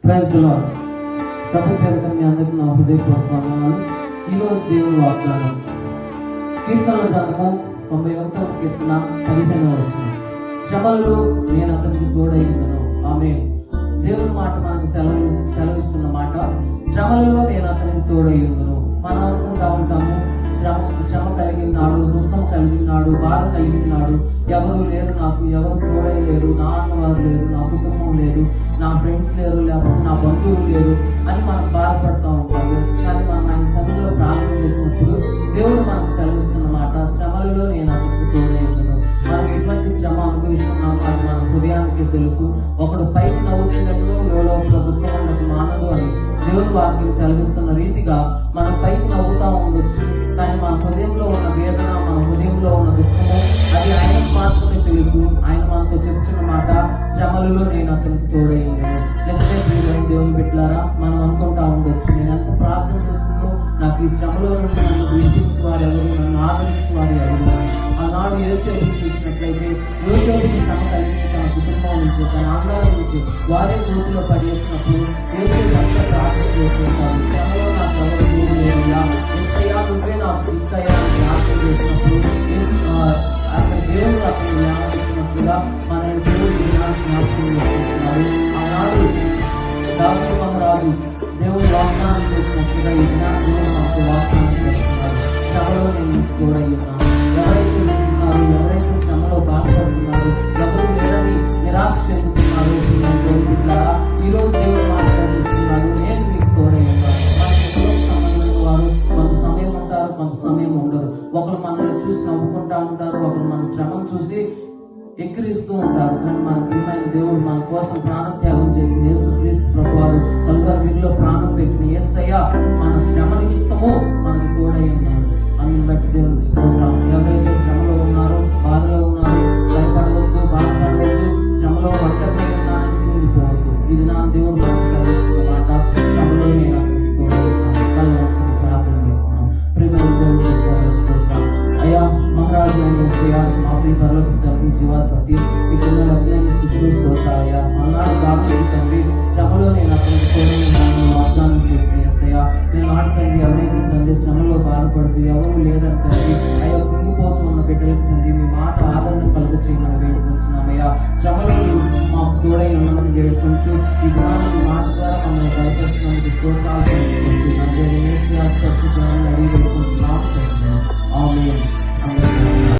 Praise the lord. ప్రభు పేరిట మీ అందరికీ నా హృదయపూర్వక వందనాలు. ఈరోజు దేవుని వాగ్దానం కీర్తనల గ్రంథము 91వ కీర్తన 15వ వచనం. శ్రమలలో నేను అతనికి తోడైందును. ఆమేన్. దేవుని మాట మనకు సెలవిస్తున్న మాట, శ్రమలలో నేను అతనికి తోడైందును. మనం అనుకుంటా ఉంటాము, శ్రమ కలిగినాడు, దుఃఖం కలిగినాడు, బాధ కలిగినాడు, ఎవరు లేరు, నాకు ఎవరు తోడై లేరు, నా అన్నవారు లేరు, నా కుటుంబం లేదు, నా ఫ్రెండ్స్ లేరు, లేకపోతే నా బంధువులు లేరు అని మనం బాధపడుతూ ఉంటాము. కానీ మనం ఆయన సన్నిధిలో ప్రార్థన చేసినప్పుడు దేవుడు మనకు సెలవిస్తున్న మాట, శ్రమలలో నేను అతనికి తోడైందును. మనం ఎటువంటి శ్రమ అనుభవిస్తున్నామో అది మన హృదయానికి తెలుసు. ఒకడు పైకి నవ్వుచ్చినట్లు లోపల దుఃఖం ఉండకు మానదు అని దేవుని వాక్యం సెలవిస్తున్న రీతిగా మనం పైకి నవ్వుతా ఉండొచ్చు, కానీ మన హృదయంలో ఉన్న వేదన, మన హృదయంలో ఉన్న దుఃఖము అది ఆయనకు మాత్రమే తెలుసు. ఆయన మనతో చెప్తున్న మాట, శ్రమలలో నేను అతనికి తోడైంది. దేవుని బిడ్డలారా, మనం అనుకుంటా ఉండొచ్చు, నేను ఎంత ప్రార్థన చేస్తుందో నాకు ఈ శ్రమలో నుండి నన్ను విడిపించి వారు ఎవరు, నన్ను ఆదరించి వారు ఎవరు. ఆనాడు యోసేపును చూసినట్లయితే యోసేపుకి శ్రమ కలిగి తన కుటుంబం నుంచి, తన ఆంధ్రాల నుంచి వారే గోతులో పడేసినప్పుడు యోసేపు అంతా ప్రార్థన చేస్తుంటారు, శ్రమలో నాకు ఎవరు దేవుడు లేదుగా, నువ్వే నాకు ఇంకయ్యా ప్రార్థన చేసినప్పుడు అక్కడ దేవుడు అక్కడ జ్ఞానిస్తున్నట్లుగా మనల్ని దేవుడు జ్ఞాపకం చేసుకుంటున్నారు. ఆనాడు దావీదు మహారాజు దేవుడు వాగ్దానం చేసినట్లుగా ఈ జ్ఞానం దేవుడు నాకు వాగ్దానం చేస్తున్నారు, శ్రమలో నేను తోడై ఉన్నాను. ఎవరైతే ఉంటున్నారు, ఎవరైతే శ్రమలో బాధపడుతున్నారు, ఎవరు లేరని నిరాశ చెందుతున్నారు, ఈ రోజు దేవుడు మాట్లాడి చెప్తున్నాడు, నేను మీకు తోడై ఉన్నాను. వారు కొంత సమయం ఉంటారు, కొంత సమయం ఉండరు. ఒకరు మనల్ని చూసి నవ్వుకుంటా ఉంటారు, ఒకరు మన శ్రమను చూసి ఎక్కిరిస్తూ ఉంటారు. కానీ మన ప్రియమైన దేవుడు మన కోసం ప్రాణత్యాగం చేసి యేసుక్రీస్తు ప్రభువారు కల్వరిగిరిలో ప్రాణం పెట్టిన యేసయ్య మన శ్రమ నిమిత్తము మనకు తోడై ఉన్నాడు. అందుని బట్టి దేవునికి స్తోత్రం. ఎవరైతే శ్రమలో ఉన్నారో, బాధలో ఉన్నారో, భయపడవద్దు, బాధపడవద్దు, శ్రమలో ఒంటరిగా ఉన్నానని కృంగిపోవద్దు. ఇది నా దేవుడు మనకు సెలవిస్తున్న మాట, శ్రమలో నేను అతనికి తోడై ఉన్నాను. కళ్ళు ప్రార్థన చేస్తున్నాం. ప్రియమైన దేవుడు స్తోత్రం. అయ్యా మహారాజు యేసయ్య, మా ప్రియ పరలోక తండ్రి, జీవాధిపతి, మీ పిల్లల అభినయ స్థితిలో స్తోత్రాలయ్యా. అన్నాడు దావీదు తండ్రి, శ్రమలో నేను అతనికి తోడైనాను వాగ్దానం చేసిన యేసయ్య. నేను నాటి తండ్రి, ఎవరైతే తండ్రి శ్రమలో బాధపడుతూ ఎవరు లేదని తండ్రి, అయ్యా కృంగిపోతూ ఉన్న బిడ్డలకు తండ్రి మీ మాట ఆదరణ కలుగ చేయమని వేడుకుంటున్నామయ్యా. శ్రమలో మాకు తోడై ఉండమని వేడుకుంటూ ఈ జ్ఞానం మాట ద్వారా మమ్మల్ని బయటపరిచినందుకు స్తోత్రాలు అడిగి వేడుకుంటున్నాం. ఆమేన్.